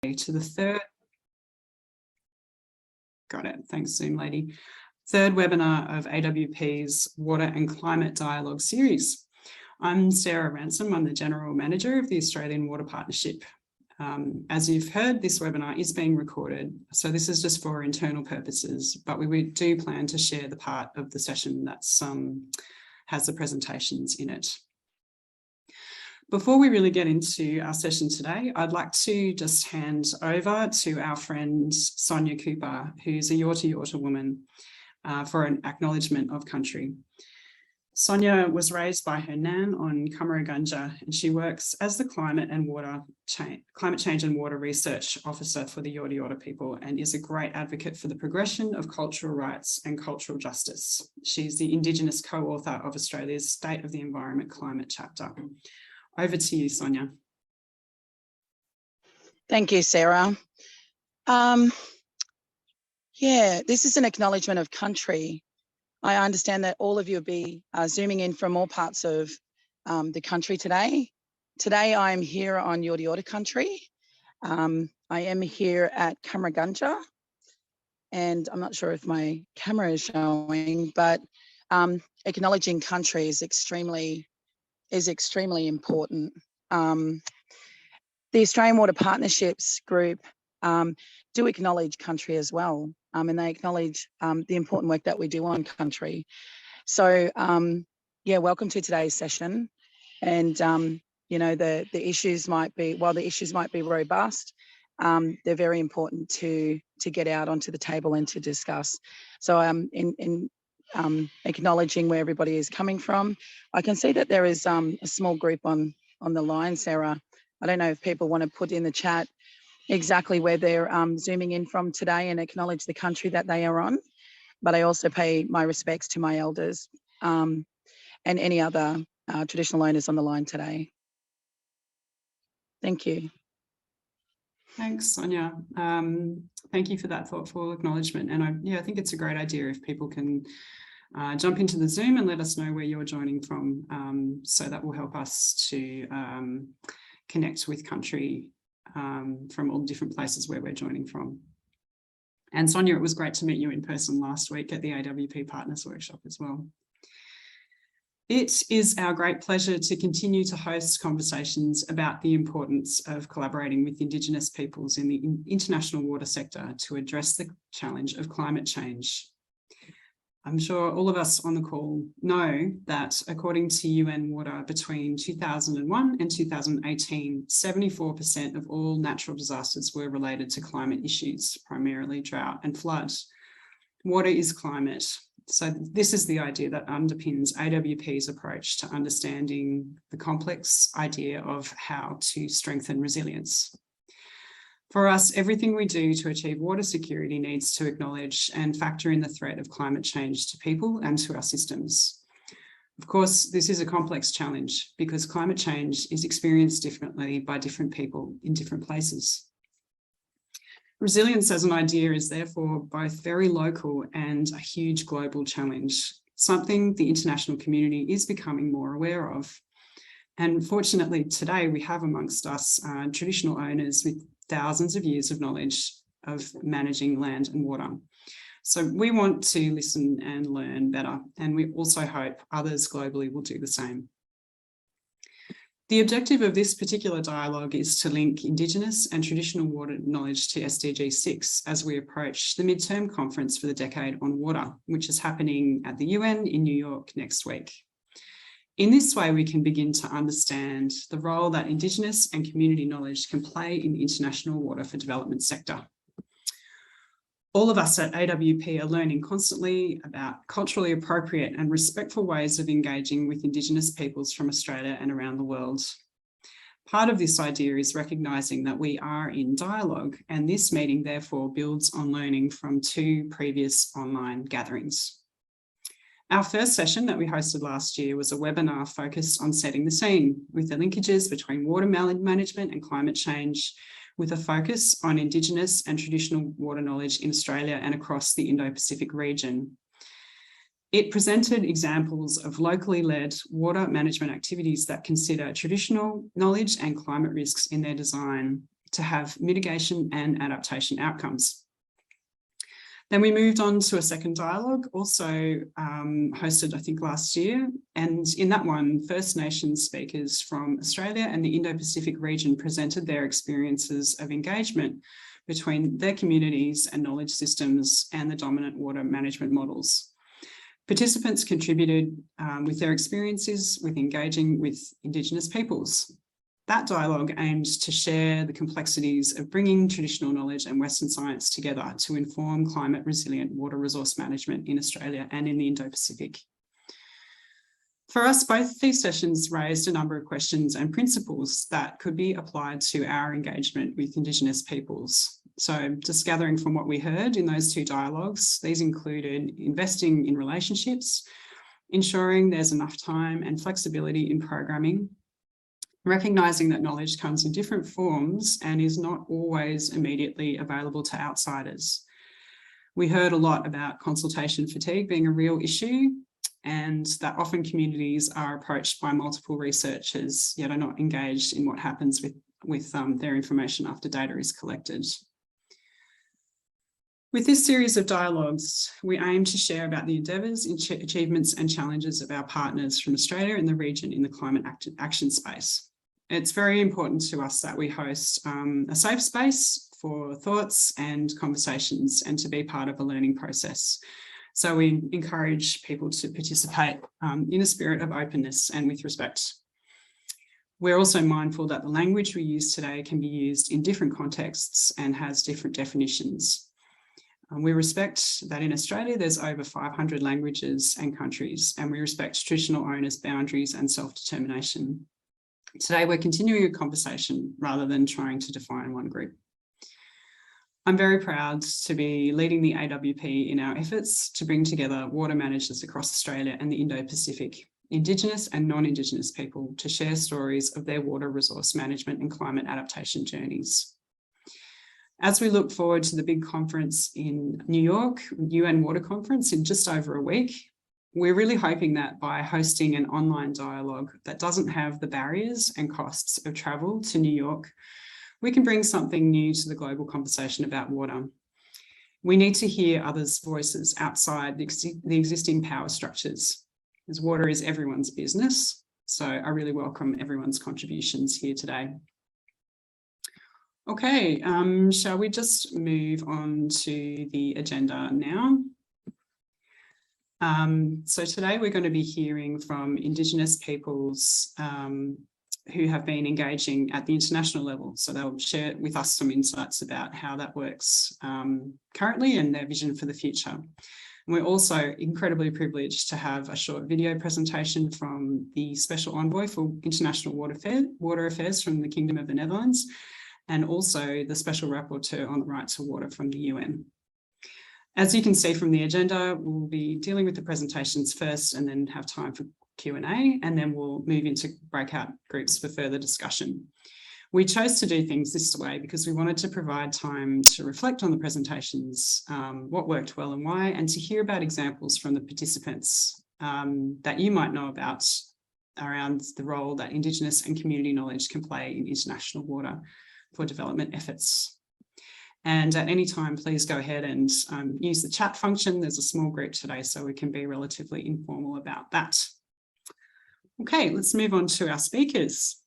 to the third thanks Zoom lady, third webinar of AWP's Water and Climate Dialogue series. I'm Sarah Ransom, I'm the General Manager of the Australian Water Partnership. As you've heard, this webinar is being recorded, so this is just for internal purposes, but we do plan to share the part of the session that has the presentations in it. Before we really get into our session today, I'd like to just hand over to our friend Sonia Cooper, who's a Yorta Yorta woman, for an acknowledgement of country. Sonia was raised by her nan on Cummeragunja, and she works as the Climate Change and Water Research Officer for the Yorta Yorta people and is a great advocate for the progression of cultural rights and cultural justice. She's the Indigenous co-author of Australia's State of the Environment Climate chapter. Over to you, Sonia. Thank you, Sarah. Yeah, this is an acknowledgement of country. I understand that all of you will be zooming in from all parts of the country today. Today, I'm here on Yorta Yorta country. I am here at Cummeragunja, and I'm not sure if my camera is showing, but acknowledging country is extremely important. The Australian Water Partnerships Group do acknowledge country as well, and they acknowledge the important work that we do on country. So yeah, welcome to today's session. And you know, the issues might be, while the issues might be robust, they're very important to get out onto the table and to discuss. So in acknowledging where everybody is coming from, I can see that there is a small group on the line, Sarah. I don't know if people want to put in the chat exactly where they're zooming in from today and acknowledge the country that they are on. But I also pay my respects to my elders and any other traditional owners on the line today. Thank you. Thanks, Sonia. Thank you for that thoughtful acknowledgement. And I think it's a great idea if people can jump into the Zoom and let us know where you're joining from. So that will help us to connect with country from all different places where we're joining from. And Sonia, it was great to meet you in person last week at the AWP Partners Workshop as well. It is our great pleasure to continue to host conversations about the importance of collaborating with Indigenous peoples in the international water sector to address the challenge of climate change. I'm sure all of us on the call know that according to UN Water, between 2001 and 2018, 74% of all natural disasters were related to climate issues, primarily drought and flood. Water is climate. So this is the idea that underpins AWP's approach to understanding the complex idea of how to strengthen resilience. For us, everything we do to achieve water security needs to acknowledge and factor in the threat of climate change to people and to our systems. Of course, this is a complex challenge because climate change is experienced differently by different people in different places. Resilience as an idea is therefore both very local and a huge global challenge, something the international community is becoming more aware of. And fortunately, today we have amongst us traditional owners with thousands of years of knowledge of managing land and water. So we want to listen and learn better, and we also hope others globally will do the same. The objective of this particular dialogue is to link Indigenous and traditional water knowledge to SDG 6 as we approach the midterm conference for the decade on water, which is happening at the UN in New York next week. In this way, we can begin to understand the role that Indigenous and community knowledge can play in the international water for development sector. All of us at AWP are learning constantly about culturally appropriate and respectful ways of engaging with Indigenous peoples from Australia and around the world. Part of this idea is recognising that we are in dialogue, and this meeting therefore builds on learning from two previous online gatherings. Our first session that we hosted last year was a webinar focused on setting the scene with the linkages between water management and climate change, with a focus on Indigenous and traditional water knowledge in Australia and across the Indo-Pacific region. It presented examples of locally led water management activities that consider traditional knowledge and climate risks in their design, to have mitigation and adaptation outcomes. Then we moved on to a second dialogue, also hosted, I think, last year. And in that one, First Nations speakers from Australia and the Indo-Pacific region presented their experiences of engagement between their communities and knowledge systems and the dominant water management models. Participants contributed with their experiences with engaging with Indigenous peoples. That dialogue aimed to share the complexities of bringing traditional knowledge and Western science together to inform climate resilient water resource management in Australia and in the Indo-Pacific. For us, both these sessions raised a number of questions and principles that could be applied to our engagement with Indigenous peoples. So just gathering from what we heard in those two dialogues, these included investing in relationships, ensuring there's enough time and flexibility in programming, recognising that knowledge comes in different forms and is not always immediately available to outsiders. We heard a lot about consultation fatigue being a real issue, and that often communities are approached by multiple researchers, yet are not engaged in what happens with their information after data is collected. With this series of dialogues, we aim to share about the endeavours, achievements and challenges of our partners from Australia and the region in the climate action space. It's very important to us that we host a safe space for thoughts and conversations and to be part of a learning process. So we encourage people to participate in a spirit of openness and with respect. We're also mindful that the language we use today can be used in different contexts and has different definitions. We respect that in Australia, there's over 500 languages and countries, and we respect traditional owners' boundaries and self-determination. Today, we're continuing a conversation rather than trying to define one group. I'm very proud to be leading the AWP in our efforts to bring together water managers across Australia and the Indo-Pacific, Indigenous and non-Indigenous people, to share stories of their water resource management and climate adaptation journeys. As we look forward to the big conference in New York, UN Water Conference, in just over a week, we're really hoping that by hosting an online dialogue that doesn't have the barriers and costs of travel to New York, we can bring something new to the global conversation about water. We need to hear others' voices outside the existing power structures, as water is everyone's business. So I really welcome everyone's contributions here today. Okay, shall we just move on to the agenda now? So today we're going to be hearing from Indigenous peoples who have been engaging at the international level. So they'll share with us some insights about how that works currently and their vision for the future. And we're also incredibly privileged to have a short video presentation from the Special Envoy for International Water Affairs from the Kingdom of the Netherlands, and also the Special Rapporteur on the Right to Water from the UN. As you can see from the agenda, we'll be dealing with the presentations first and then have time for Q&A, and then we'll move into breakout groups for further discussion. We chose to do things this way because we wanted to provide time to reflect on the presentations, what worked well and why, and to hear about examples from the participants that you might know about around the role that Indigenous and community knowledge can play in international water for development efforts. And at any time, please go ahead and use the chat function. There's a small group today, so we can be relatively informal about that. Okay, let's move on to our speakers.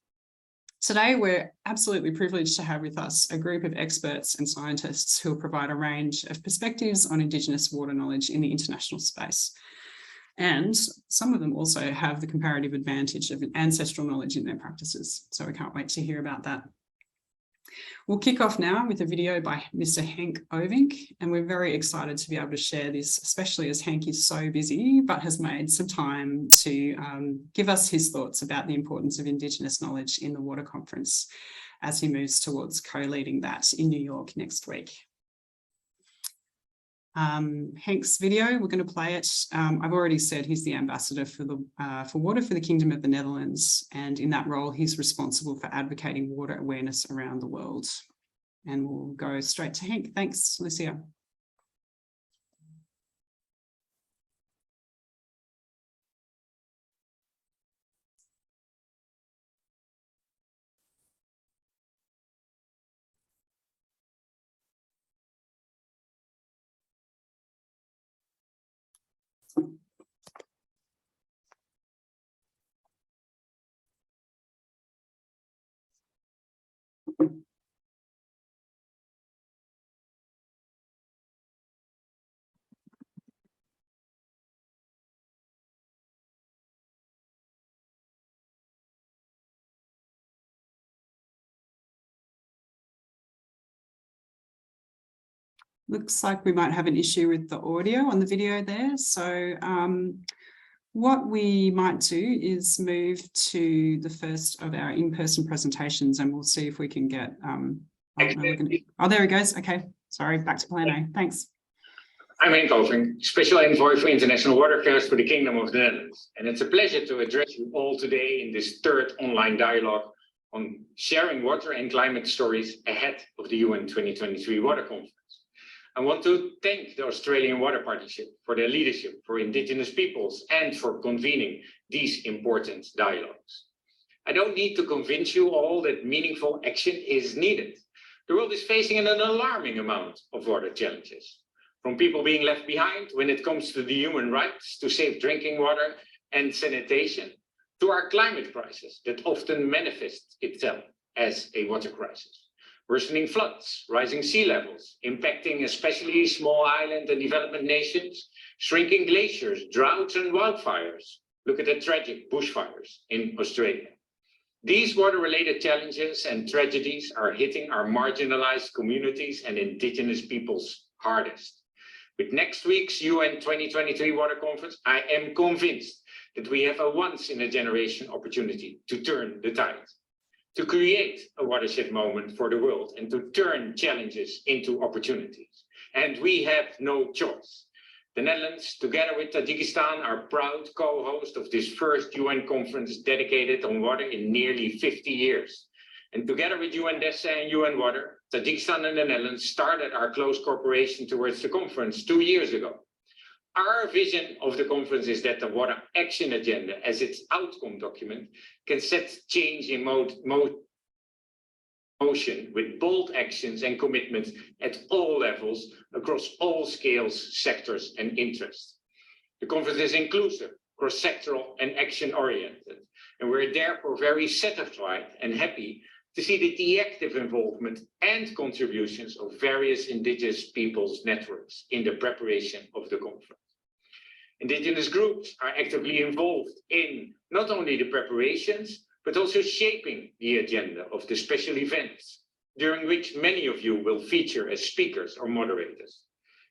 Today, we're absolutely privileged to have with us a group of experts and scientists who will provide a range of perspectives on Indigenous water knowledge in the international space. And some of them also have the comparative advantage of ancestral knowledge in their practices. So we can't wait to hear about that. We'll kick off now with a video by Mr. Henk Ovink, and we're very excited to be able to share this, especially as Henk is so busy, but has made some time to give us his thoughts about the importance of Indigenous knowledge in the Water Conference as he moves towards co-leading that in New York next week. Henk's video, we're going to play it. I've already said he's the ambassador for water for the Kingdom of the Netherlands, and in that role he's responsible for advocating water awareness around the world. And we'll go straight to Henk. Thanks, Lucia. Looks like we might have an issue with the audio on the video there. So what we might do is move to the first of our in-person presentations, and we'll see if we can get, oh, there it goes. Okay, sorry, back to plan A. Thanks. I'm Henk Oving, Special Envoy for International Water Affairs for the Kingdom of the Netherlands. And it's a pleasure to address you all today in this third online dialogue on sharing water and climate stories ahead of the UN 2023 Water Conference. I want to thank the Australian Water Partnership for their leadership for Indigenous peoples and for convening these important dialogues. I don't need to convince you all that meaningful action is needed. The world is facing an alarming amount of water challenges, from people being left behind when it comes to the human rights to safe drinking water and sanitation, to our climate crisis that often manifests itself as a water crisis. Worsening floods, rising sea levels, impacting especially small island and development nations, shrinking glaciers, droughts and wildfires. Look at the tragic bushfires in Australia. These water-related challenges and tragedies are hitting our marginalized communities and Indigenous peoples hardest. With next week's UN 2023 Water Conference, I am convinced that we have a once-in-a-generation opportunity to turn the tide, to create a watershed moment for the world and to turn challenges into opportunities. And we have no choice. The Netherlands, together with Tajikistan, are proud co-host of this first UN conference dedicated on water in nearly 50 years. And together with UNDESA and UN Water, Tajikistan and the Netherlands started our close cooperation towards the conference 2 years ago. Our vision of the conference is that the Water Action Agenda, as its outcome document, can set change in motion with bold actions and commitments at all levels, across all scales, sectors, and interests. The conference is inclusive, cross-sectoral, and action-oriented, and we're therefore very satisfied and happy to see the active involvement and contributions of various Indigenous peoples' networks in the preparation of the conference. Indigenous groups are actively involved in not only the preparations, but also shaping the agenda of the special events, during which many of you will feature as speakers or moderators.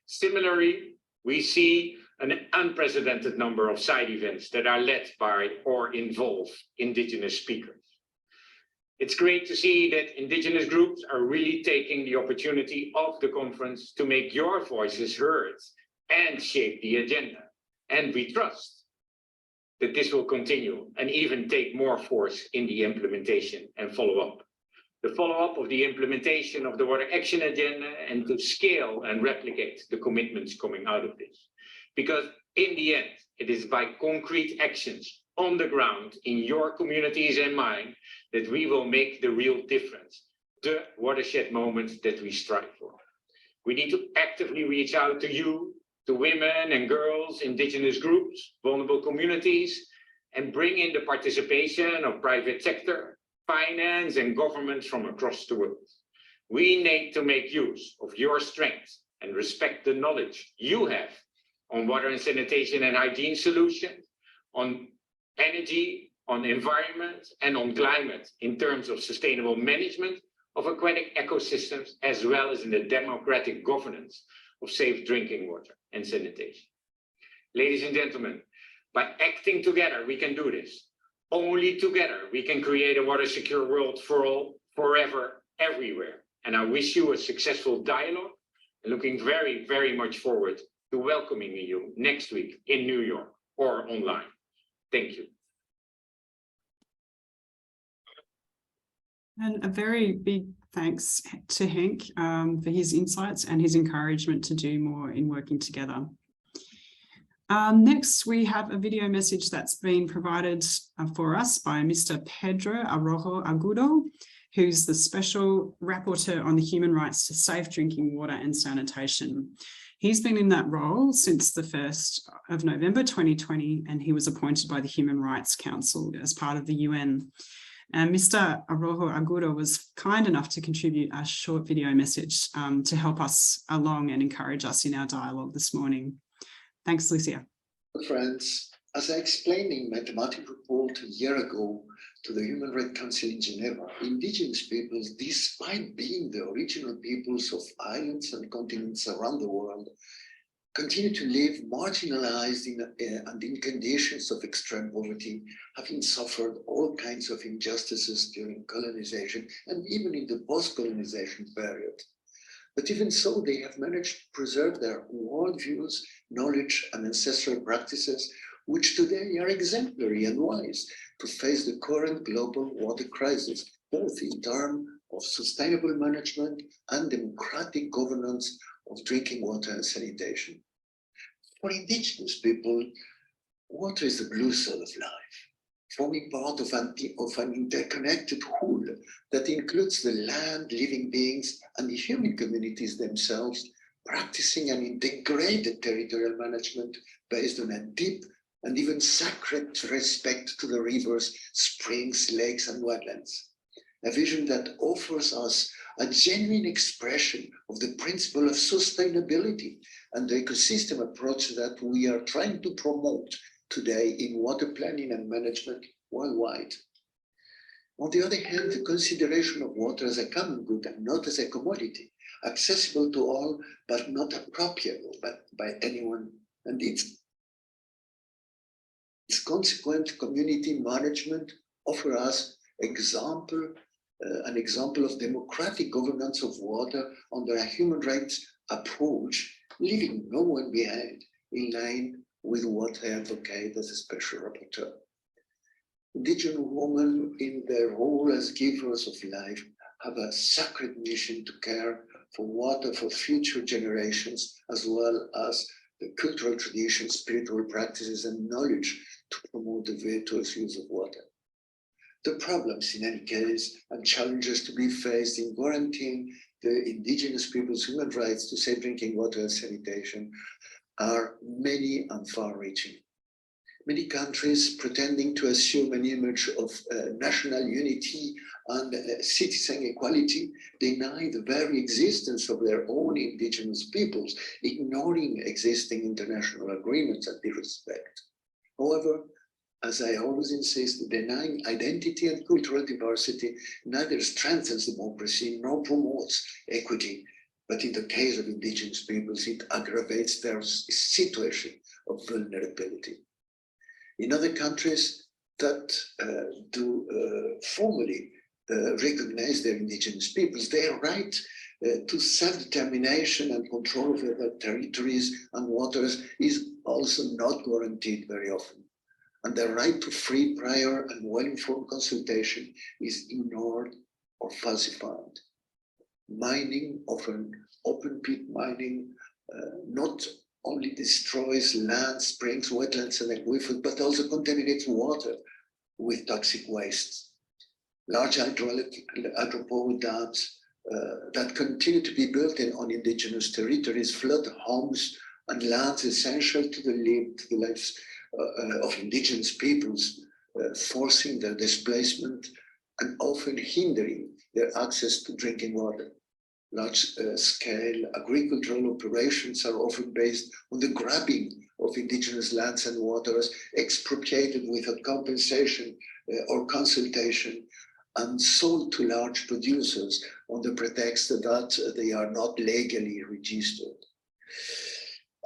Similarly, we see an unprecedented number of side events that are led by or involve Indigenous speakers. It's great to see that Indigenous groups are really taking the opportunity of the conference to make your voices heard and shape the agenda. And we trust that this will continue and even take more force in the implementation and follow-up. The follow-up of the implementation of the Water Action Agenda and to scale and replicate the commitments coming out of this. Because in the end, it is by concrete actions on the ground in your communities and mine that we will make the real difference, the watershed moments that we strive for. We need to actively reach out to you, to women and girls, Indigenous groups, vulnerable communities, and bring in the participation of private sector, finance, and governments from across the world. We need to make use of your strength and respect the knowledge you have on water and sanitation and hygiene solutions, on energy, on environment, and on climate in terms of sustainable management of aquatic ecosystems, as well as in the democratic governance of safe drinking water and sanitation. Ladies and gentlemen, by acting together, we can do this. Only together we can create a water secure world for all, forever, everywhere. And I wish you a successful dialogue, and looking very, very much forward to welcoming you next week in New York or online. Thank you. And a very big thanks to Henk for his insights and his encouragement to do more in working together. Next, we have a video message that's been provided for us by Mr. Pedro Arrojo Agudo, who's the Special Rapporteur on the human rights to safe drinking water and sanitation. He's been in that role since the 1st of November 2020, and he was appointed by the Human Rights Council as part of the UN. And Mr. Arojo Agudo was kind enough to contribute a short video message to help us along and encourage us in our dialogue this morning. Thanks, Lucia. Friends, as I explained in my thematic report a year ago to the Human Rights Council in Geneva, indigenous peoples, despite being the original peoples of islands and continents around the world, continue to live marginalized and in conditions of extreme poverty, having suffered all kinds of injustices during colonization and even in the post-colonization period. But even so, they have managed to preserve their worldviews, knowledge, and ancestral practices, which today are exemplary and wise to face the current global water crisis, both in terms of sustainable management and democratic governance of drinking water and sanitation. For indigenous people, water is the blue soul of life, forming part of an interconnected whole that includes the land, living beings, and the human communities themselves, practicing an integrated territorial management based on a deep and even sacred respect to the rivers, springs, lakes, and wetlands. A vision that offers us a genuine expression of the principle of sustainability and the ecosystem approach that we are trying to promote today in water planning and management worldwide. On the other hand, the consideration of water as a common good and not as a commodity, accessible to all, but not appropriable by anyone, and its consequent community management offer us an example of democratic governance of water under a human rights approach, leaving no one behind, in line with what I advocate as a special rapporteur. Indigenous women, in their role as givers of life, have a sacred mission to care for water for future generations, as well as the cultural traditions, spiritual practices, and knowledge to promote the virtuous use of water. The problems, in any case, and challenges to be faced in guaranteeing the indigenous people's human rights to safe drinking water and sanitation are many and far-reaching. Many countries, pretending to assume an image of national unity and citizen equality, deny the very existence of their own indigenous peoples, ignoring existing international agreements at this respect. However, as I always insist, denying identity and cultural diversity neither strengthens democracy nor promotes equity, but in the case of indigenous peoples, it aggravates their situation of vulnerability. In other countries that do formally recognize their indigenous peoples, their right to self-determination and control of their territories and waters is also not guaranteed very often. And the right to free, prior, and well-informed consultation is ignored or falsified. Mining, often open-pit mining, not only destroys land, springs, wetlands, and aquifers, but also contaminates water with toxic wastes. Large hydropower dams that continue to be built on indigenous territories flood homes and lands essential to the lives of indigenous peoples, forcing their displacement and often hindering their access to drinking water. Large-scale agricultural operations are often based on the grabbing of indigenous lands and waters, expropriated without compensation or consultation, and sold to large producers on the pretext that they are not legally registered.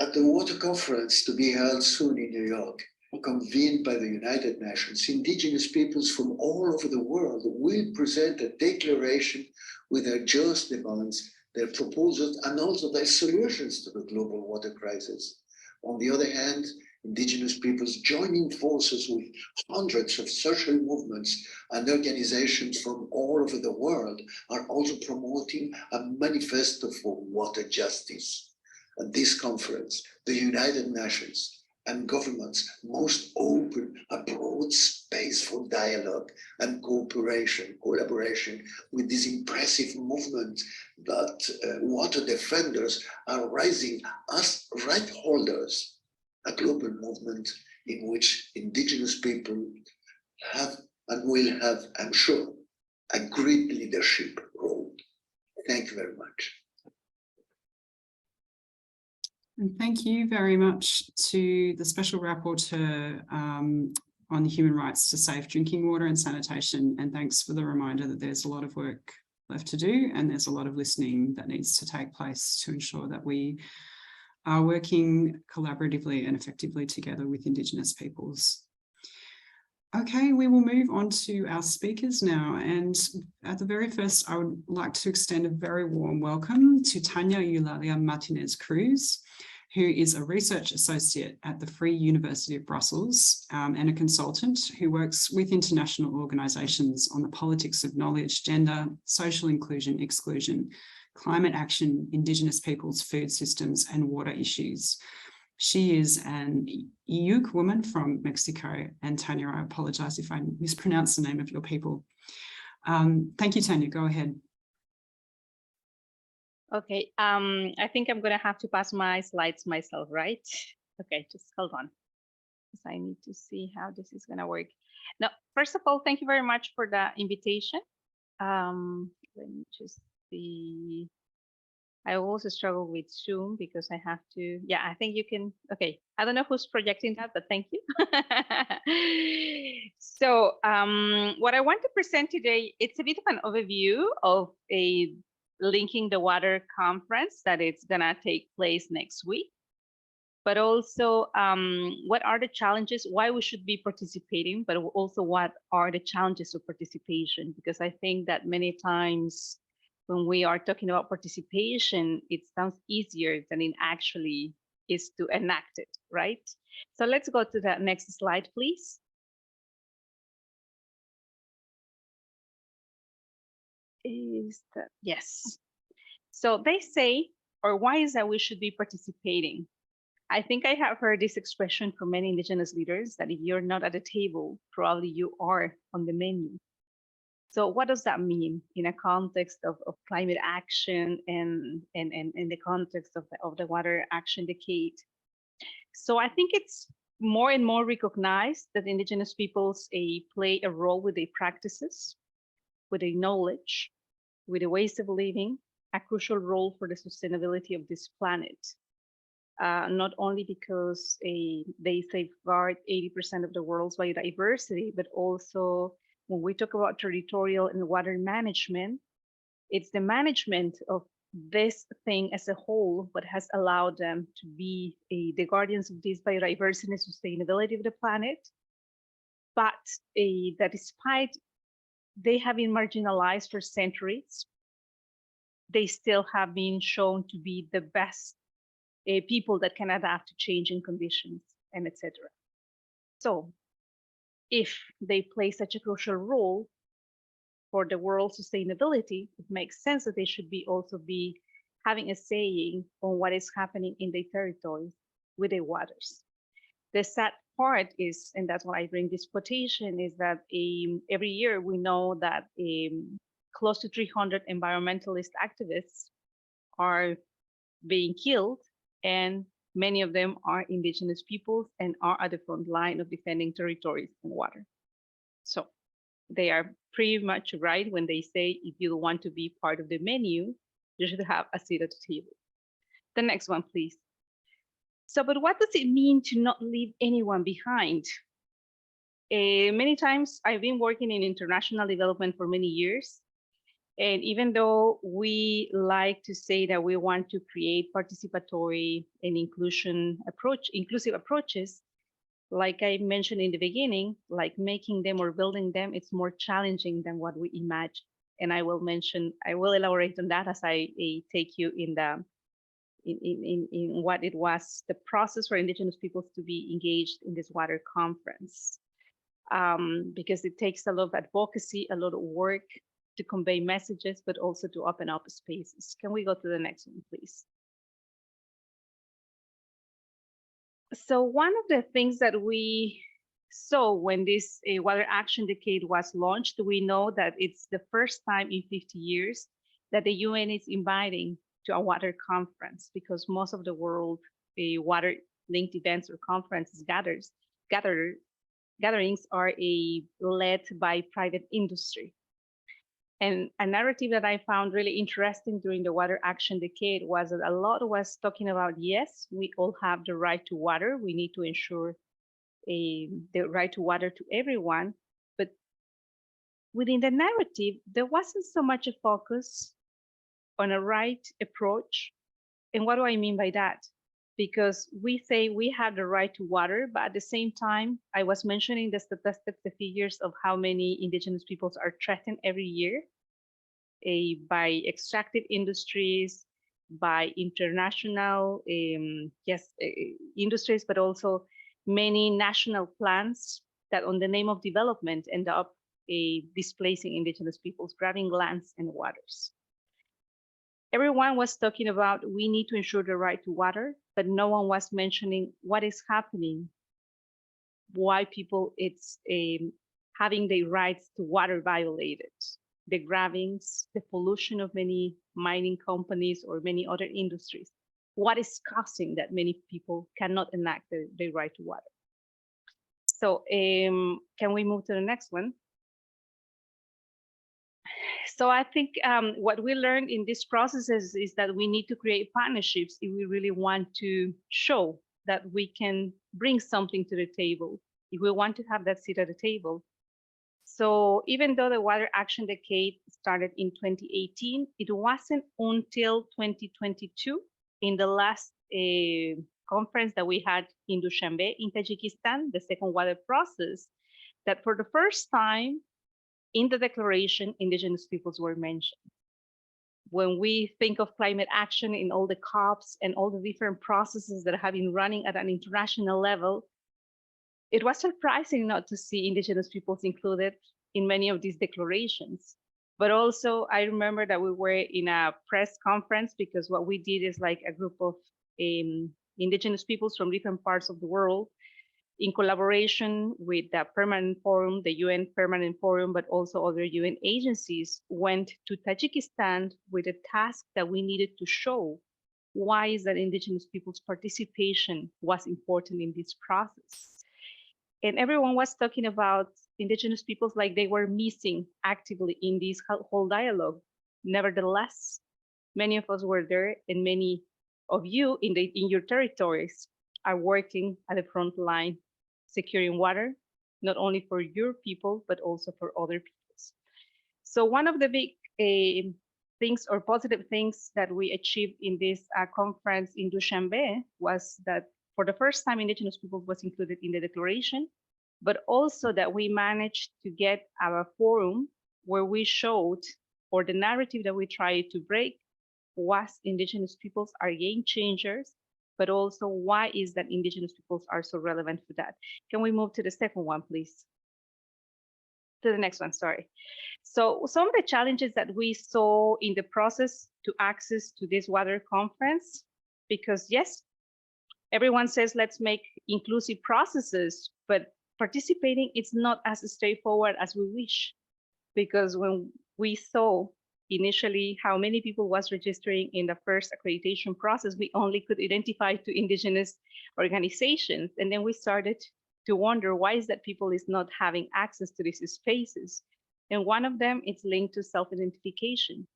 At the water conference to be held soon in New York, convened by the United Nations, indigenous peoples from all over the world will present a declaration with their just demands, their proposals, and also their solutions to the global water crisis. On the other hand, indigenous peoples joining forces with hundreds of social movements and organizations from all over the world are also promoting a manifesto for water justice. At this conference, the United Nations and governments must open a broad space for dialogue and collaboration with this impressive movement that water defenders are rising as right holders, a global movement in which indigenous people have and will have, I'm sure, a great leadership role. Thank you very much. And thank you very much to the Special Rapporteur on human rights to safe drinking water and sanitation. And thanks for the reminder that there's a lot of work left to do and there's a lot of listening that needs to take place to ensure that we are working collaboratively and effectively together with Indigenous peoples. Okay, we will move on to our speakers now. And at the very first, I would like to extend a very warm welcome to Tania Eulalia Martinez Cruz, who is a research associate at the Free University of Brussels and a consultant who works with international organisations on the politics of knowledge, gender, social inclusion, exclusion, climate action, Indigenous peoples, food systems and water issues. She is an Iyuk woman from Mexico. And Tania, I apologise if I mispronounce the name of your people. Thank you, Tania. Go ahead. Okay, I think I'm going to have to pass my slides myself, right? Okay, just hold on, because I need to see how this is going to work. Now, first of all, thank you very much for the invitation. Let me just see. I also struggle with Zoom because I have to, yeah, I think you can, okay. I don't know who's projecting that, but thank you. So what I want to present today, it's a bit of an overview of a Linking the Water conference that it's gonna take place next week, but also what are the challenges, why we should be participating, but also what are the challenges of participation, because I think that many times when we are talking about participation, it sounds easier than it actually is to enact it, right? So let's go to the next slide, please. Is that, yes. So they say, or why is that we should be participating? I think I have heard this expression from many Indigenous leaders that if you're not at the table, probably you are on the menu. So what does that mean in a context of climate action and in the context of the Water Action Decade? So I think it's more and more recognized that Indigenous peoples play a role with their practices, with their knowledge, with the ways of living, a crucial role for the sustainability of this planet. Not only because they safeguard 80% of the world's biodiversity, but also when we talk about territorial and water management, it's the management of this thing as a whole what has allowed them to be the guardians of this biodiversity and sustainability of the planet. But that despite they have been marginalized for centuries, they still have been shown to be the best people that can adapt to changing conditions and etc. So if they play such a crucial role for the world's sustainability, it makes sense that they should be also be having a saying on what is happening in their territories with their waters. The sad part is, and that's why I bring this quotation, is that every year we know that close to 300 environmentalist activists are being killed, and many of them are Indigenous peoples and are at the front line of defending territories and water. So they are pretty much right when they say if you want to be part of the menu, you should have a seat at the table. The next one, please. So, but what does it mean to not leave anyone behind? Many times I've been working in international development for many years. And even though we like to say that we want to create participatory and inclusive approaches, like I mentioned in the beginning, like making them or building them, it's more challenging than what we imagine. And I will elaborate on that as I take you in what it was, the process for Indigenous peoples to be engaged in this water conference. Because it takes a lot of advocacy, a lot of work to convey messages, but also to open up spaces. Can we go to the next one, please? So one of the things that we saw when this Water Action Decade was launched, we know that it's the first time in 50 years that the UN is inviting to a water conference, because most of the world water-linked events or conferences gatherings are led by private industry. And a narrative that I found really interesting during the Water Action Decade was that a lot was talking about, yes, we all have the right to water. We need to ensure the right to water to everyone. But within the narrative, there wasn't so much a focus on a right approach. And what do I mean by that? Because we say we have the right to water, but at the same time, I was mentioning the statistics, the figures of how many indigenous peoples are threatened every year by extractive industries, by international industries, but also many national plans that on the name of development end up displacing indigenous peoples, grabbing lands and waters. Everyone was talking about we need to ensure the right to water, but no one was mentioning what is happening, why people it's having their rights to water violated, the grabbings, the pollution of many mining companies or many other industries. What is causing that many people cannot enact their right to water? So can we move to the next one? So I think what we learned in this process is that we need to create partnerships if we really want to show that we can bring something to the table, if we want to have that seat at the table. So even though the Water Action Decade started in 2018, it wasn't until 2022, in the last conference that we had in Dushanbe in Tajikistan, the second water process, that for the first time, in the declaration, indigenous peoples were mentioned. When we think of climate action in all the COPs and all the different processes that have been running at an international level, it was surprising not to see indigenous peoples included in many of these declarations. But also, I remember that we were in a press conference because what we did is like a group of indigenous peoples from different parts of the world in collaboration with the Permanent Forum, the UN Permanent Forum, but also other UN agencies, went to Tajikistan with a task that we needed to show why is that indigenous people's participation was important in this process. And everyone was talking about indigenous peoples like they were missing actively in this whole dialogue. Nevertheless, many of us were there, and many of you in your territories are working at the front line, securing water, not only for your people, but also for other peoples. So one of the big things or positive things that we achieved in this conference in Dushanbe was that for the first time, indigenous people was included in the declaration, but also that we managed to get our forum where we showed, or the narrative that we tried to break was indigenous peoples are game changers, but also why is that indigenous peoples are so relevant for that? Can we move to the second one, please? To the next one, sorry. So some of the challenges that we saw in the process to access to this water conference, because yes, everyone says let's make inclusive processes, but participating is not as straightforward as we wish, because when we saw initially how many people was registering in the first accreditation process, we only could identify two indigenous organizations. And then we started to wonder why is that people is not having access to these spaces. And one of them is linked to self-identification.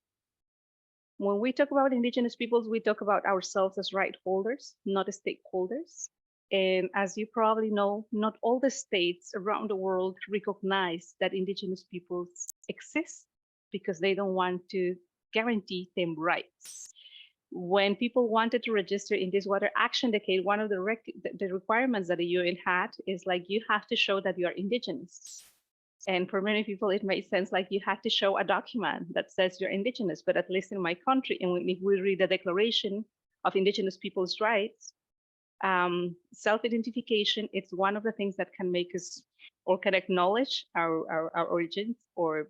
When we talk about indigenous peoples, we talk about ourselves as right holders, not as stakeholders. And as you probably know, not all the states around the world recognize that indigenous peoples exist because they don't want to guarantee them rights. When people wanted to register in this Water Action Decade, one of the requirements that the UN had is like, you have to show that you are indigenous. And for many people, it made sense like you have to show a document that says you're indigenous, but at least in my country, and if we read the Declaration of Indigenous Peoples' Rights, self-identification, it's one of the things that can make us or can acknowledge our origins or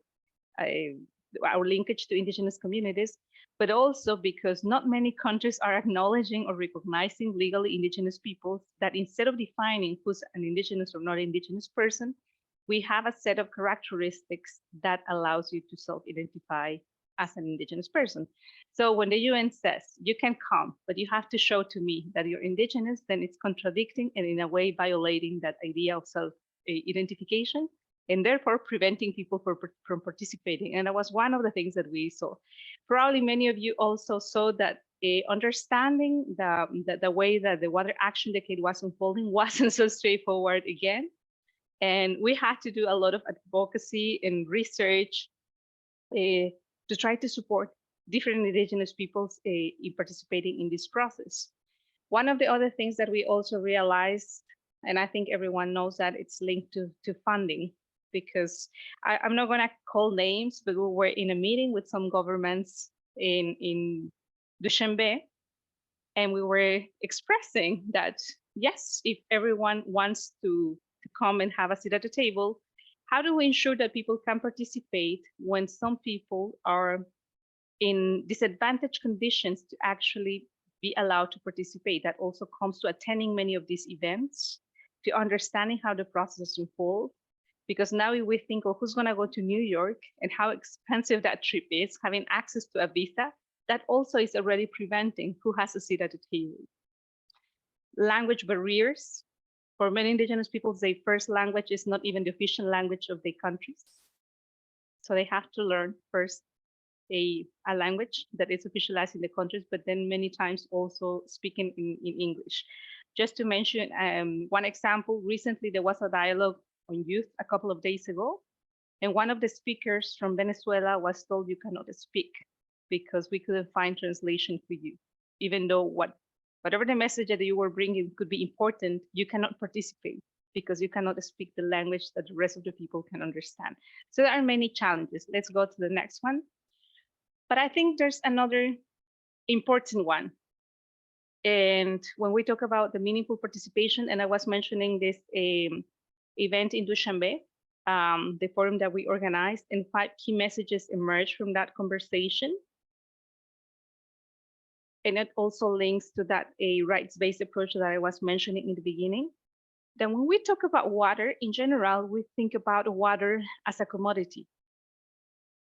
our linkage to indigenous communities, but also because not many countries are acknowledging or recognizing legally indigenous peoples, that instead of defining who's an indigenous or not indigenous person, we have a set of characteristics that allows you to self-identify as an indigenous person. So when the UN says you can come, but you have to show to me that you're indigenous, then it's contradicting and in a way violating that idea of self-identification, and therefore preventing people from participating. And that was one of the things that we saw. Probably many of you also saw that understanding the way that the Water Action Decade was unfolding wasn't so straightforward again. And we had to do a lot of advocacy and research to try to support different indigenous peoples in participating in this process. One of the other things that we also realized, and I think everyone knows that, it's linked to funding, because I'm not going to call names, but we were in a meeting with some governments in Dushanbe, and we were expressing that, yes, if everyone wants to come and have a seat at the table, how do we ensure that people can participate when some people are in disadvantaged conditions to actually be allowed to participate? That also comes to attending many of these events, to understanding how the process unfolds. Because now if we think, oh, who's going to go to New York and how expensive that trip is, having access to a visa, that also is already preventing who has a seat at the table. Language barriers. For many indigenous peoples, their first language is not even the official language of their countries. So they have to learn first a language that is officialized in the countries, but then many times also speaking in English. Just to mention one example, recently there was a dialogue on youth a couple of days ago, and one of the speakers from Venezuela was told, you cannot speak because we couldn't find translation for you, even though whatever the message that you were bringing could be important, you cannot participate because you cannot speak the language that the rest of the people can understand. So there are many challenges. Let's go to the next one. But I think there's another important one. And when we talk about the meaningful participation, and I was mentioning this event in Dushanbe, the forum that we organized, and 5 key messages emerged from that conversation. And it also links to that rights-based approach that I was mentioning in the beginning. Then when we talk about water in general, we think about water as a commodity.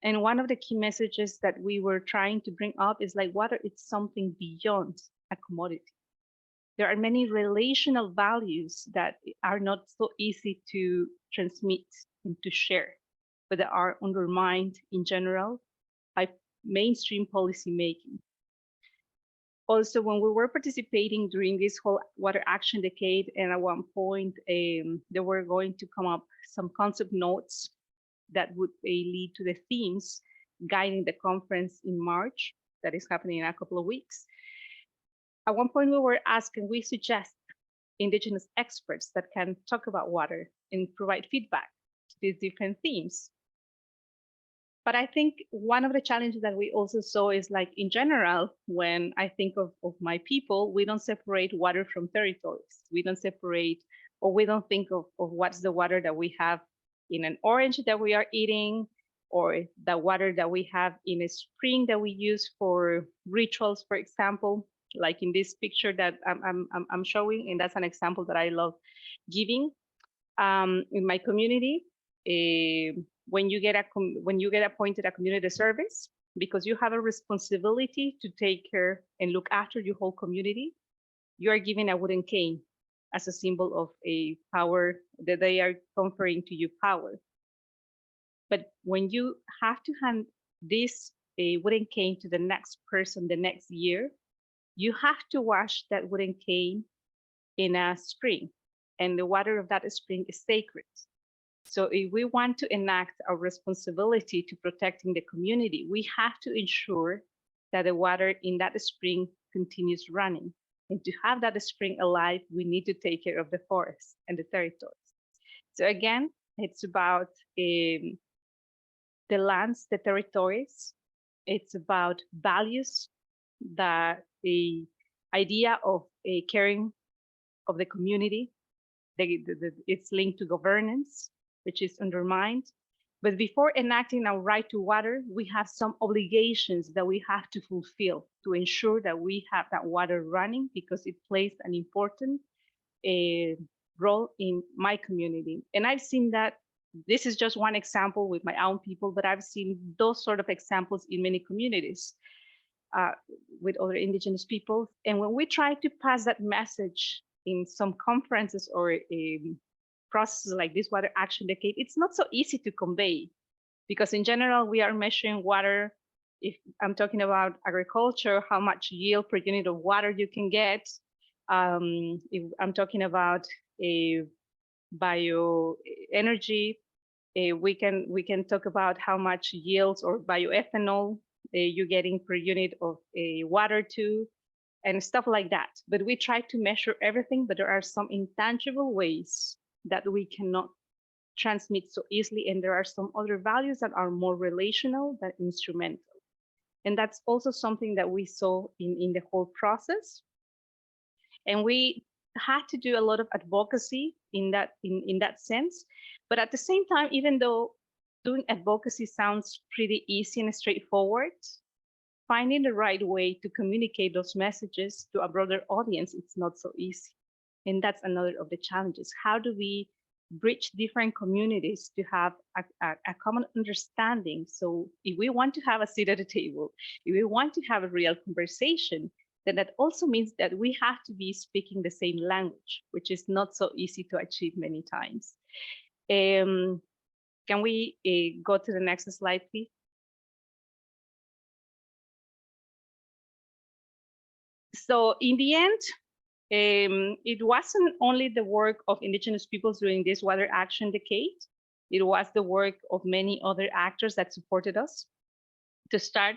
And one of the key messages that we were trying to bring up is like water is something beyond a commodity. There are many relational values that are not so easy to transmit and to share, but that are undermined in general by mainstream policy making. Also, when we were participating during this whole Water Action Decade, and at one point, there were going to come up some concept notes that would lead to the themes guiding the conference in March, that is happening in a couple of weeks. At one point, we were asked, can we suggest indigenous experts that can talk about water and provide feedback to these different themes? But I think one of the challenges that we also saw is, like, in general, when I think of my people, we don't separate water from territories. We don't separate, or we don't think of what's the water that we have in an orange that we are eating, or the water that we have in a spring that we use for rituals, for example, like in this picture that I'm showing, and that's an example that I love giving. In my community, when you get appointed a community service, because you have a responsibility to take care and look after your whole community, you are given a wooden cane as a symbol of a power that they are conferring to you power. But when you have to hand this wooden cane to the next person the next year, you have to wash that wooden cane in a spring, and the water of that spring is sacred. So if we want to enact our responsibility to protecting the community, we have to ensure that the water in that spring continues running. And to have that spring alive, we need to take care of the forests and the territories. So again, it's about the lands, the territories. It's about values, the idea of a caring of the community. It's linked to governance, which is undermined. But before enacting our right to water, we have some obligations that we have to fulfill to ensure that we have that water running, because it plays an important role in my community. And I've seen that. This is just one example with my own people, but I've seen those sort of examples in many communities with other indigenous peoples. And when we try to pass that message in some conferences or processes like this water action decade, it's not so easy to convey, because in general, we are measuring water. If I'm talking about agriculture, how much yield per unit of water you can get. If I'm talking about a bioenergy, we can talk about how much yields or bioethanol you're getting per unit of water too, and stuff like that. But we try to measure everything, but there are some intangible ways that we cannot transmit so easily, and there are some other values that are more relational than instrumental. And that's also something that we saw in the whole process. And we had to do a lot of advocacy in that sense. But at the same time, even though doing advocacy sounds pretty easy and straightforward, finding the right way to communicate those messages to a broader audience, it's not so easy. And that's another of the challenges. How do we bridge different communities to have a common understanding? So if we want to have a seat at the table, if we want to have a real conversation, then that also means that we have to be speaking the same language, which is not so easy to achieve many times. Can we go to the next slide, please? So in the end, it wasn't only the work of indigenous peoples during this water action decade. It was the work of many other actors that supported us. To start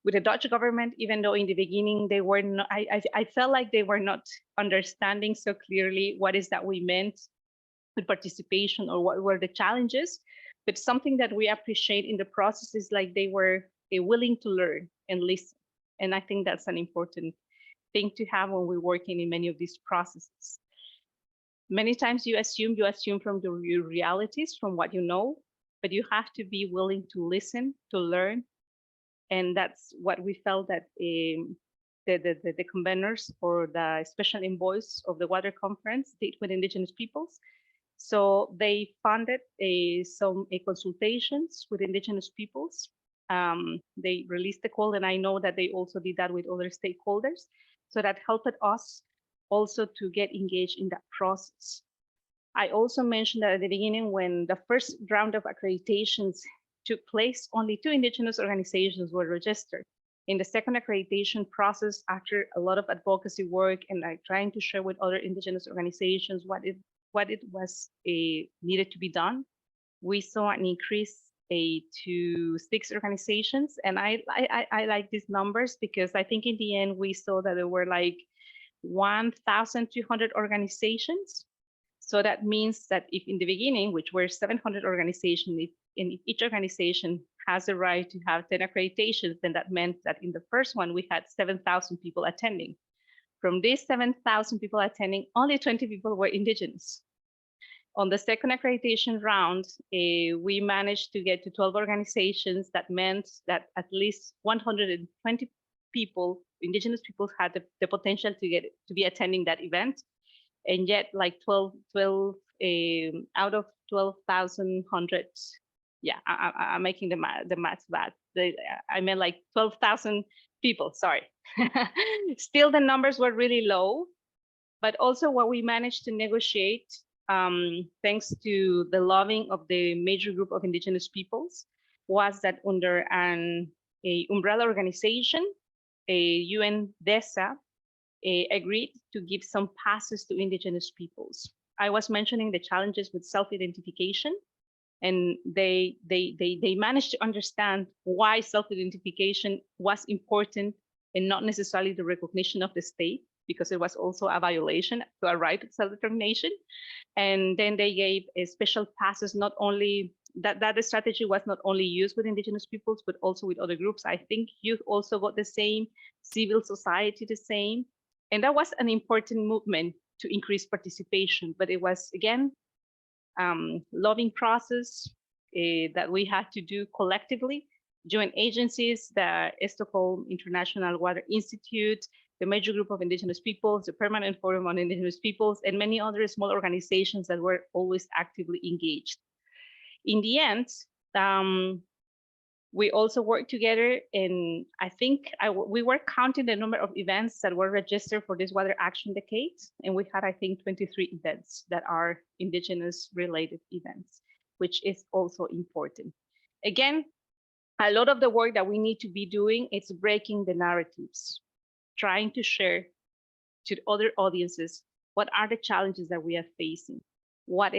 with the Dutch government, even though in the beginning they were not, I felt like they were not understanding so clearly what is that we meant with participation or what were the challenges. But something that we appreciate in the process is like they were willing to learn and listen. And I think that's an important thing to have when we're working in many of these processes. Many times you assume from the realities, from what you know, but you have to be willing to listen, to learn. And that's what we felt that the conveners or the special envoys of the water conference did with indigenous peoples. So they funded some consultations with indigenous peoples. They released the call, and I know that they also did that with other stakeholders. So that helped us also to get engaged in that process. I also mentioned that at the beginning, when the first round of accreditations took place, only 2 indigenous organizations were registered. In the second accreditation process, after a lot of advocacy work and like trying to share with other indigenous organizations what it was needed to be done, we saw an increase to 6 organizations. And I like these numbers because I think in the end we saw that there were like 1,200 organizations. So that means that if in the beginning, which were 700 organizations, if each organization has the right to have 10 accreditations, then that meant that in the first one, we had 7,000 people attending. From these 7,000 people attending, only 20 people were indigenous. On the second accreditation round, we managed to get to 12 organizations. That meant that at least 120 people, indigenous people, had the potential to be attending that event. And yet like 12 out of 12,100, yeah, I'm making the maths bad. I meant like 12,000 people, sorry. Still the numbers were really low, but also what we managed to negotiate, thanks to the lobbying of the major group of indigenous peoples, was that under an umbrella organization, UNDESA, agreed to give some passes to indigenous peoples. I was mentioning the challenges with self-identification, and they managed to understand why self-identification was important and not necessarily the recognition of the state, because it was also a violation to a right of self-determination. And then they gave special passes, not only that strategy was not only used with indigenous peoples, but also with other groups. I think youth also got the same, civil society the same. And that was an important movement to increase participation, but it was, again, lobbying process, that we had to do collectively. Joint agencies, the Stockholm International Water Institute, the major group of Indigenous peoples, the Permanent Forum on Indigenous Peoples, and many other small organizations that were always actively engaged. In the end, we also worked together, and I think we were counting the number of events that were registered for this Water Action Decade, and we had, I think, 23 events that are Indigenous related events, which is also important. Again, a lot of the work that we need to be doing is breaking the narratives, trying to share to other audiences what are the challenges that we are facing, why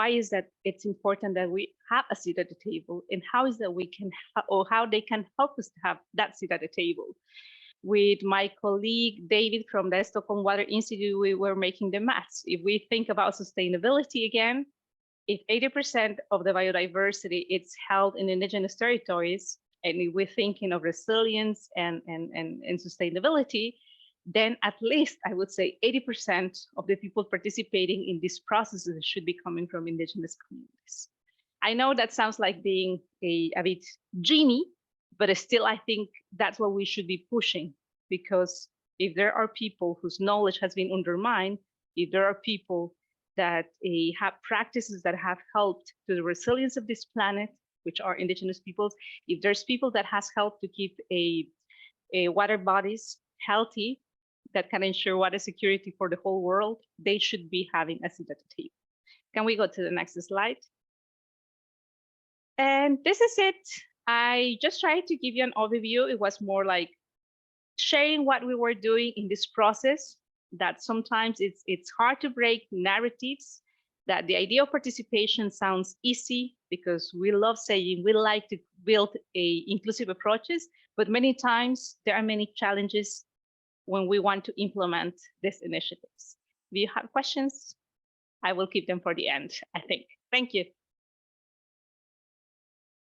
is that it's important that we have a seat at the table, and how is that we can, or how they can help us to have that seat at the table. With my colleague David from the Stockholm Water Institute, we were making the maths. If we think about sustainability again, if 80% of the biodiversity is held in Indigenous territories, and if we're thinking of resilience and sustainability, then at least I would say 80% of the people participating in these processes should be coming from Indigenous communities. I know that sounds like being a bit dreamy, but still I think that's what we should be pushing, because if there are people whose knowledge has been undermined, if there are people that have practices that have helped to the resilience of this planet, which are Indigenous peoples, if there's people that has helped to keep a water bodies healthy, that can ensure water security for the whole world, they should be having a seat at the table. Can we go to the next slide? And this is it. I just tried to give you an overview. It was more like sharing what we were doing in this process, that sometimes it's hard to break narratives, that the idea of participation sounds easy because we love saying we like to build inclusive approaches, but many times there are many challenges when we want to implement these initiatives. Do you have questions? I will keep them for the end, I think. Thank you.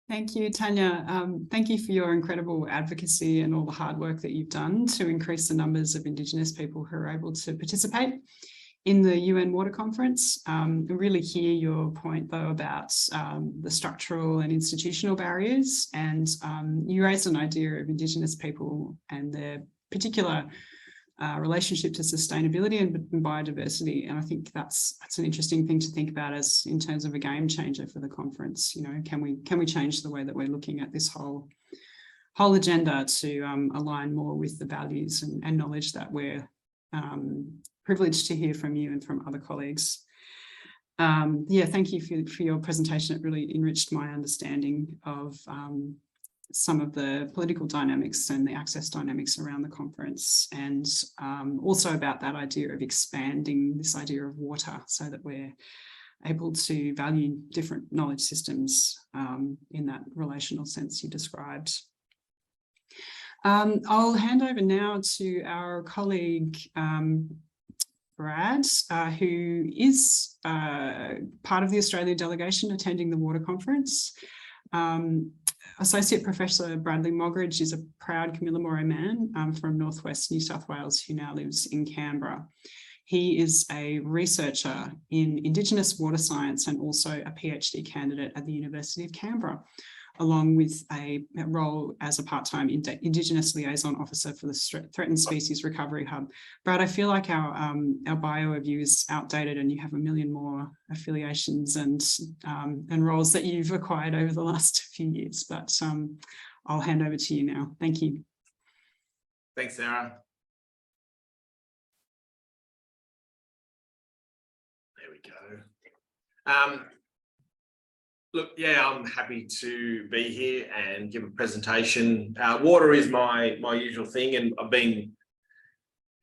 Thank you, Tanya. Thank you for your incredible advocacy and all the hard work that you've done to increase the numbers of Indigenous people who are able to participate in the UN Water Conference. I really hear your point, though, about the structural and institutional barriers. And you raised an idea of Indigenous people and their particular relationship to sustainability and biodiversity. And I think that's an interesting thing to think about as in terms of a game changer for the conference. You know, can we change the way that we're looking at this whole agenda to align more with the values and knowledge that we're privileged to hear from you and from other colleagues. Yeah, thank you for your presentation. It really enriched my understanding of some of the political dynamics and the access dynamics around the conference, and also about that idea of expanding this idea of water so that we're able to value different knowledge systems in that relational sense you described. I'll hand over now to our colleague, Brad, who is part of the Australian delegation attending the water conference. Associate Professor Bradley Mogridge is a proud Camilla man from Northwest New South Wales who now lives in Canberra. He is a researcher in Indigenous water science and also a PhD candidate at the University of Canberra, along with a role as a part-time Indigenous liaison officer for the Threatened Species Recovery Hub. Brad, I feel like our bio of you is outdated and you have a million more affiliations and roles that you've acquired over the last few years, but I'll hand over to you now. Thank you. Thanks, Sarah. There we go. Look, yeah, I'm happy to be here and give a presentation. Water is my usual thing, and I've been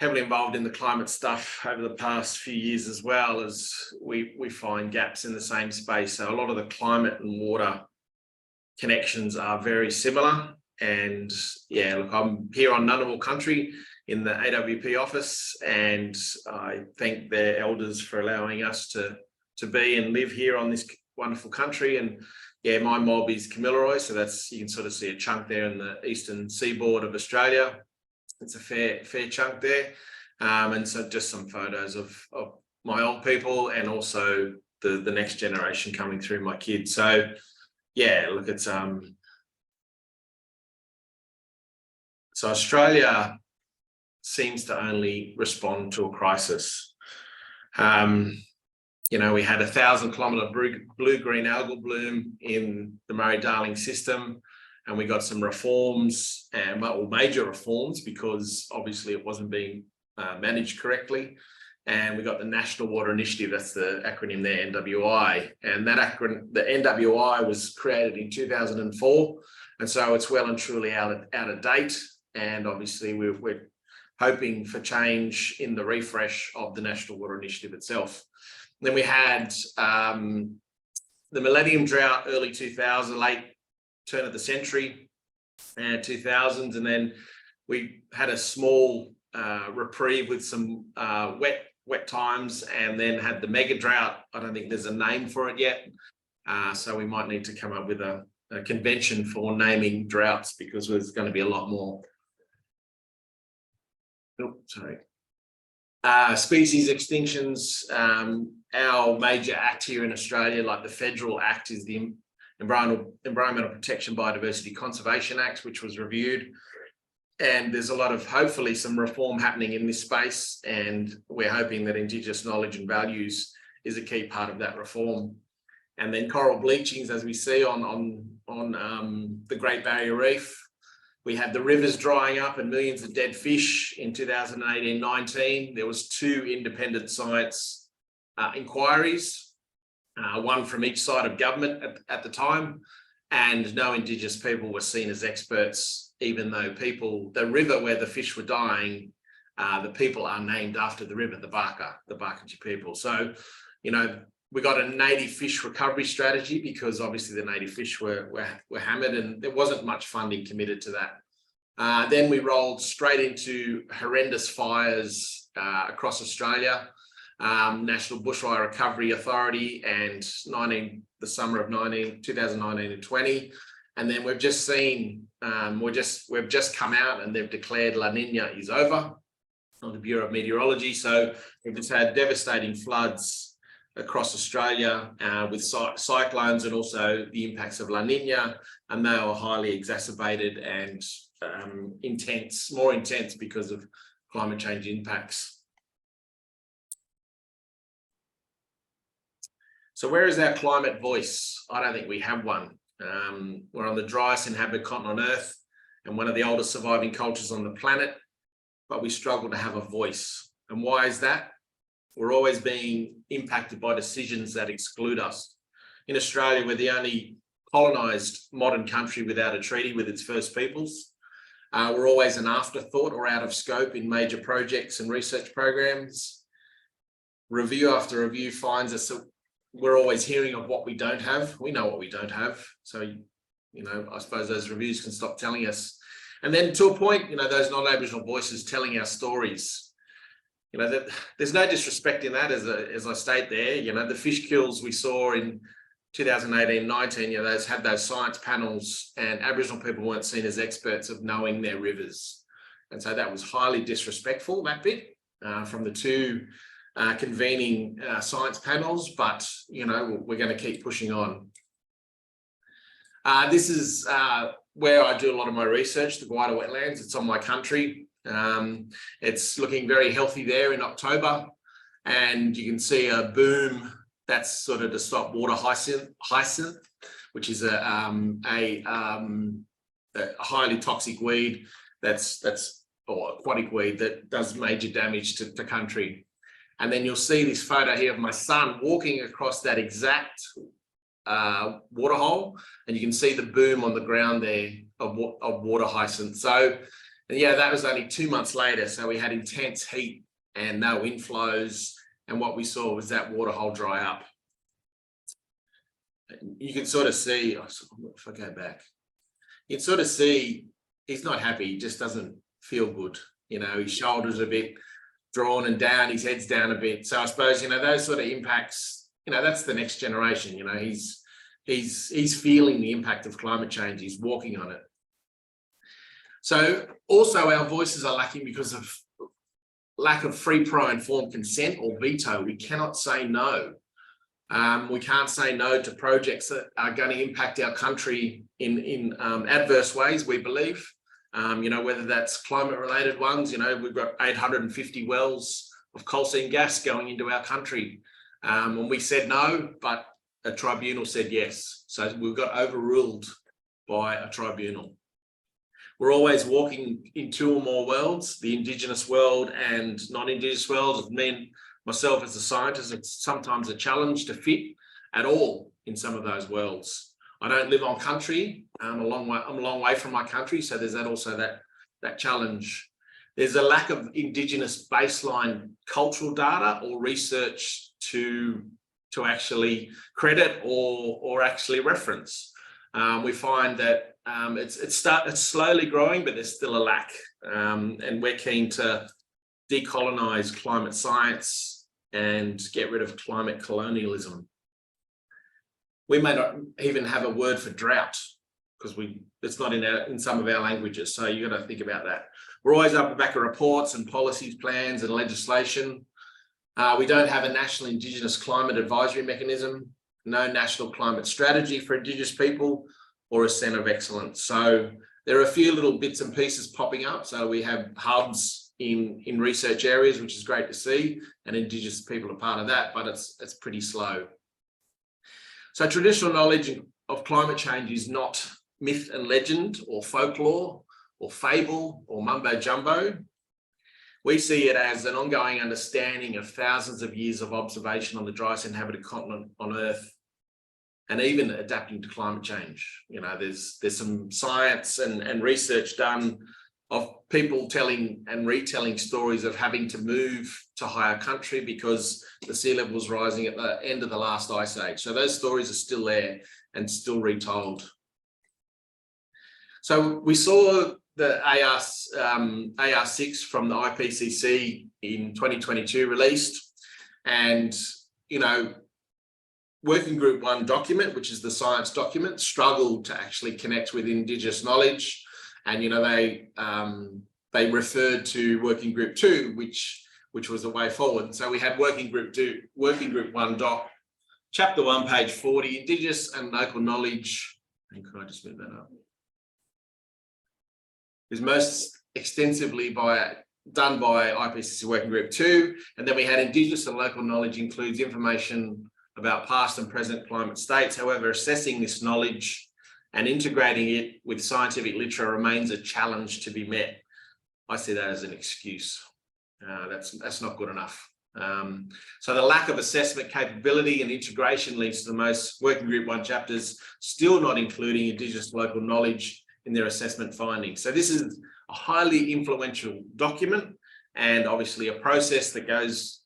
heavily involved in the climate stuff over the past few years as well, as we find gaps in the same space. So a lot of the climate and water connections are very similar. And yeah, look, I'm here on Ngunnawal country in the AWP office, and I thank their elders for allowing us to be and live here on this wonderful country. And yeah, my mob is Kamilaroi, so that's, you can sort of see a chunk there in the eastern seaboard of Australia. It's a fair chunk there. And so just some photos of my old people and also the next generation coming through, my kids. So yeah, look, it's so Australia seems to only respond to a crisis. You know, we had 1,000-kilometre blue-green algal bloom in the Murray-Darling system, and we got some reforms, and well, major reforms, because obviously it wasn't being managed correctly. And we got the National Water Initiative, that's the acronym there, NWI. And that acronym, the NWI, was created in 2004. And so it's well and truly out of date. And obviously we're hoping for change in the refresh of the National Water Initiative itself. Then we had the Millennium Drought, early 2000s, late turn of the century, 2000s. And then we had a small reprieve with some wet times, and then had the mega drought. I don't think there's a name for it yet. So we might need to come up with a convention for naming droughts, because there's going to be a lot more. Oh, sorry. Species extinctions. Our major act here in Australia, like the federal act, is the Environmental Protection Biodiversity Conservation Act, which was reviewed. And there's a lot of, hopefully, some reform happening in this space. And we're hoping that Indigenous knowledge and values is a key part of that reform. And then coral bleachings, as we see on the Great Barrier Reef. We had the rivers drying up and millions of dead fish in 2018-19. There was 2 independent science inquiries, one from each side of government at the time, and no Indigenous people were seen as experts, even though the river where the fish were dying, the people are named after the river, the Barkindji people. So, you know, we got a native fish recovery strategy, because obviously the native fish were hammered, and there wasn't much funding committed to that. Then we rolled straight into horrendous fires across Australia. National Bushfire Recovery Authority, and the summer of 2019 and 20. And then we've just seen, we've just come out and they've declared La Nina is over on the Bureau of Meteorology. So we've just had devastating floods across Australia with cyclones, and also the impacts of La Nina, and they were highly exacerbated and more intense because of climate change impacts. So where is our climate voice? I don't think we have one. We're on the driest inhabited continent on Earth, and one of the oldest surviving cultures on the planet, but we struggle to have a voice. And why is that? We're always being impacted by decisions that exclude us. In Australia, we're the only colonised modern country without a treaty with its First Peoples. We're always an afterthought or out of scope in major projects and research programs. Review after review finds us that we're always hearing of what we don't have. We know what we don't have. So, you know, I suppose those reviews can stop telling us. And then to a point, you know, those non-Aboriginal voices telling our stories. You know, there's no disrespect in that, as I state there. You know, the fish kills we saw in 2018-19, you know, those had those science panels, and Aboriginal people weren't seen as experts of knowing their rivers. And so that was highly disrespectful, that bit, from the 2 convening science panels, but, you know, we're going to keep pushing on. This is where I do a lot of my research, the Guida wetlands. It's on my country. It's looking very healthy there in October, and you can see a boom. That's sort of to stop water hyacinth, which is a highly toxic weed or aquatic weed that does major damage to the country. And then you'll see this photo here of my son walking across that exact waterhole, and you can see the boom on the ground there of water hyacinth. So, yeah, that was only 2 months later. So we had intense heat and no inflows, and what we saw was that waterhole dry up. You can sort of see, if I go back, you can sort of see he's not happy. He just doesn't feel good. You know, his shoulders are a bit drawn and down, his head's down a bit. So I suppose, you know, those sort of impacts, you know, that's the next generation. You know, he's feeling the impact of climate change. He's walking on it. So also our voices are lacking because of lack of free, pro, informed consent or veto. We cannot say no. We can't say no to projects that are going to impact our country in adverse ways, we believe. Whether that's climate-related ones, we've got 850 wells of coal seam gas going into our country. And we said no, but a tribunal said yes. So we got overruled by a tribunal. We're always walking in two or more worlds, the Indigenous world and non-Indigenous world. Myself as a scientist, it's sometimes a challenge to fit at all in some of those worlds. I don't live on country. I'm a long way from my country, so there's that challenge. There's a lack of Indigenous baseline cultural data or research to actually credit or actually reference. We find that it's slowly growing, but there's still a lack, and we're keen to decolonize climate science and get rid of climate colonialism. We may not even have a word for drought because it's not in some of our languages. So you got to think about that. We're always up the back of reports and policies, plans and legislation. We don't have a national Indigenous climate advisory mechanism, no national climate strategy for Indigenous people or a centre of excellence. So there are a few little bits and pieces popping up. So we have hubs in research areas, which is great to see, and Indigenous people are part of that, but it's pretty slow. So traditional knowledge of climate change is not myth and legend or folklore or fable or mumbo jumbo. We see it as an ongoing understanding of thousands of years of observation on the driest inhabited continent on Earth, and even adapting to climate change. There's some science and research done of people telling and retelling stories of having to move to higher country because the sea level was rising at the end of the last ice age. So those stories are still there and still retold. So we saw the AR6 from the IPCC in 2022 released, and Working Group 1 document, which is the science document, struggled to actually connect with Indigenous knowledge. And they referred to Working Group 2, which was the way forward. So we had Working Group 1 doc, Chapter 1, page 40, Indigenous and local knowledge. And could I just move that up? Is most extensively done by IPCC Working Group 2. And then we had Indigenous and local knowledge includes information about past and present climate states. However, assessing this knowledge and integrating it with scientific literature remains a challenge to be met. I see that as an excuse. That's not good enough. So the lack of assessment capability and integration leads to the most Working Group 1 chapters still not including Indigenous local knowledge in their assessment findings. So this is a highly influential document and obviously a process that goes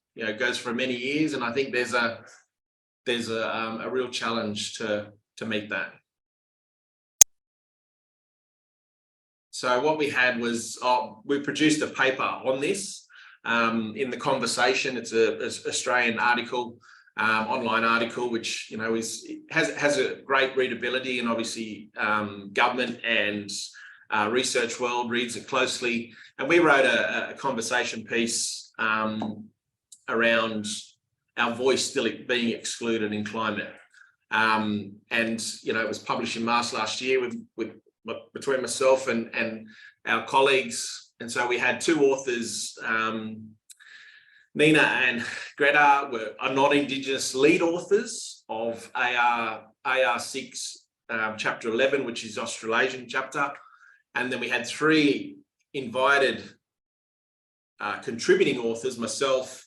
for many years. And I think there's a real challenge to meet that. So what we had was, we produced a paper on this in The Conversation. It's an Australian article, online article, which has a great readability, and obviously government and research world reads it closely. And we wrote a conversation piece around our voice still being excluded in climate. And it was published in March last year between myself and our colleagues. And so we had two authors, Nina and Greta are not Indigenous lead authors of AR6 chapter 11, which is Australasian chapter. And then we had three invited contributing authors, myself,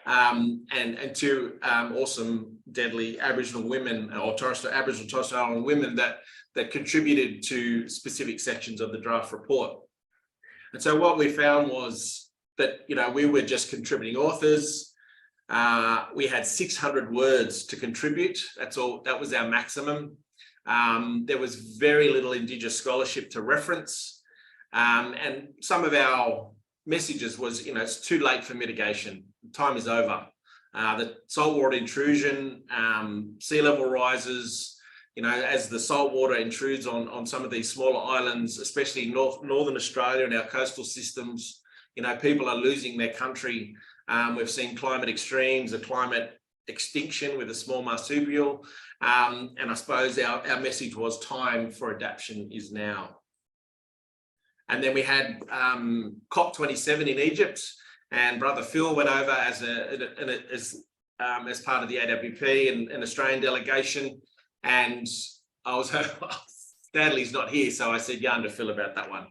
and two awesome, deadly Aboriginal women or Aboriginal Torres Strait Islander women that contributed to specific sections of the draft report. And so what we found was that we were just contributing authors. We had 600 words to contribute. That's all. That was our maximum. There was very little Indigenous scholarship to reference, and some of our messages was, it's too late for mitigation. Time is over. The saltwater intrusion, sea level rises, as the saltwater intrudes on some of these smaller islands, especially northern Australia and our coastal systems, people are losing their country. We've seen climate extremes, the climate extinction with a small marsupial. And I suppose our message was time for adaptation is now. And then we had COP27 in Egypt, and Brother Phil went over as part of the AWP and an Australian delegation. And I was Stanley's not here, so I said yarn to Phil about that one.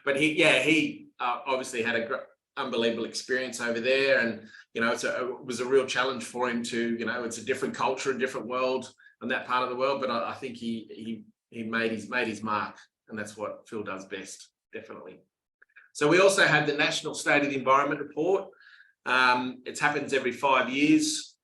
But he obviously had a unbelievable experience over there, and it was a real challenge for him to, it's a different culture, a different world in that part of the world. But I think he made his mark, and that's what Phil does best, definitely. So we also had the National State of the Environment report. It happens every 5 years,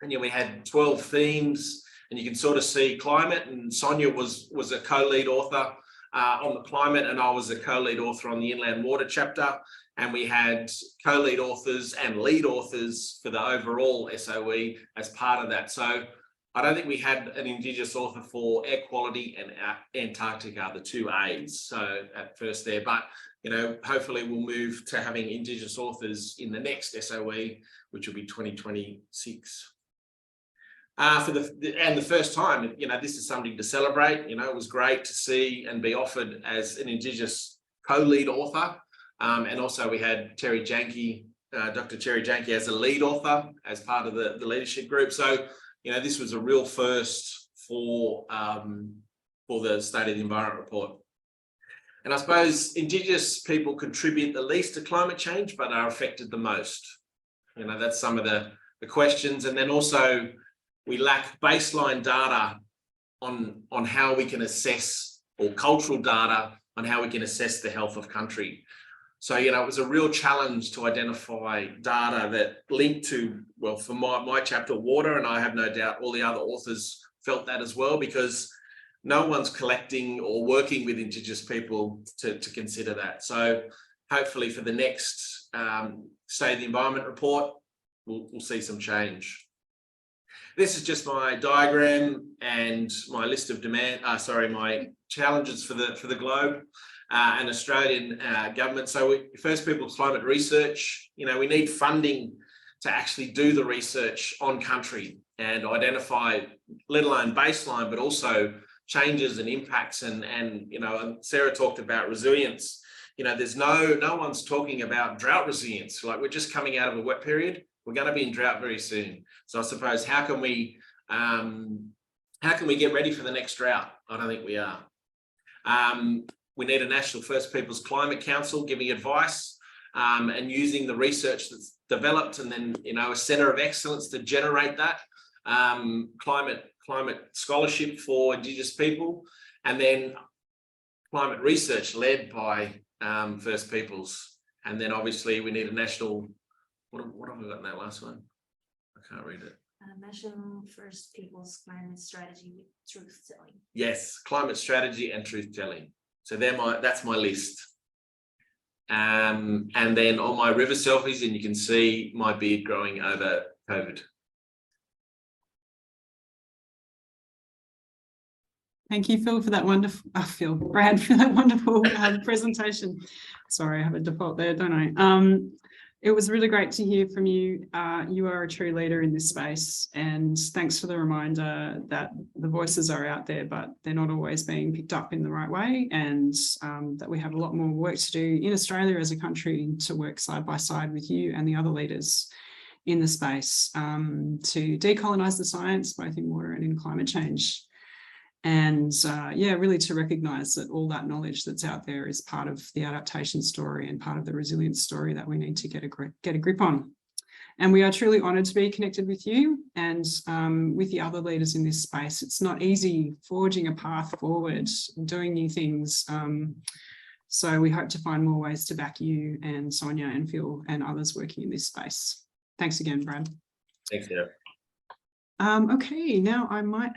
and we had 12 themes, and you can sort of see climate, and Sonia was a co-lead author on the climate, and I was a co-lead author on the inland water chapter, and we had co-lead authors and lead authors for the overall SOE as part of that. So I don't think we had an Indigenous author for air quality and Antarctica, the 2 A's, so at first there, but hopefully we'll move to having Indigenous authors in the next SOE, which will be 2026. For the first time, this is something to celebrate. It was great to see and be offered as an Indigenous co-lead author. And also we had Terry Janke, Dr. Terry Janke as a lead author as part of the leadership group. So, this was a real first for the State of the Environment report. And I suppose Indigenous people contribute the least to climate change, but are affected the most. That's some of the questions. And then also we lack baseline data on how we can assess, or cultural data on how we can assess the health of country. So, it was a real challenge to identify data that linked to, well, for my chapter, water, and I have no doubt all the other authors felt that as well, because no one's collecting or working with Indigenous people to consider that. So hopefully for the next State of the Environment report, we'll see some change. This is just my diagram and my list of my challenges for the globe and Australian government. So First Peoples climate research, we need funding to actually do the research on country and identify, let alone baseline, but also changes and impacts. And Sarah talked about resilience. There's no one's talking about drought resilience. Like, we're just coming out of a wet period. We're going to be in drought very soon. So I suppose, how can we get ready for the next drought? I don't think we are. We need a National First Peoples Climate Council giving advice and using the research that's developed, and then a centre of excellence to generate that climate scholarship for Indigenous people, and then climate research led by First Peoples. And then obviously we need a national, what have we got in that last one? I can't read it. National First Peoples Climate Strategy with Truth Telling. Yes, climate strategy and truth telling. So that's my list. And then on my river selfies, and you can see my beard growing over COVID. Thank you, Phil, for that wonderful, Brad, for that wonderful presentation. Sorry, I have a default there, don't I? It was really great to hear from you. You are a true leader in this space, and thanks for the reminder that the voices are out there, but they're not always being picked up in the right way, and that we have a lot more work to do in Australia as a country to work side by side with you and the other leaders in the space to decolonise the science, both in water and in climate change. And really to recognise that all that knowledge that's out there is part of the adaptation story and part of the resilience story that we need to get a grip on. And we are truly honoured to be connected with you and with the other leaders in this space. It's not easy forging a path forward, doing new things. So we hope to find more ways to back you and Sonia and Phil and others working in this space. Thanks again, Brad. Thanks, Sarah. Okay, now I might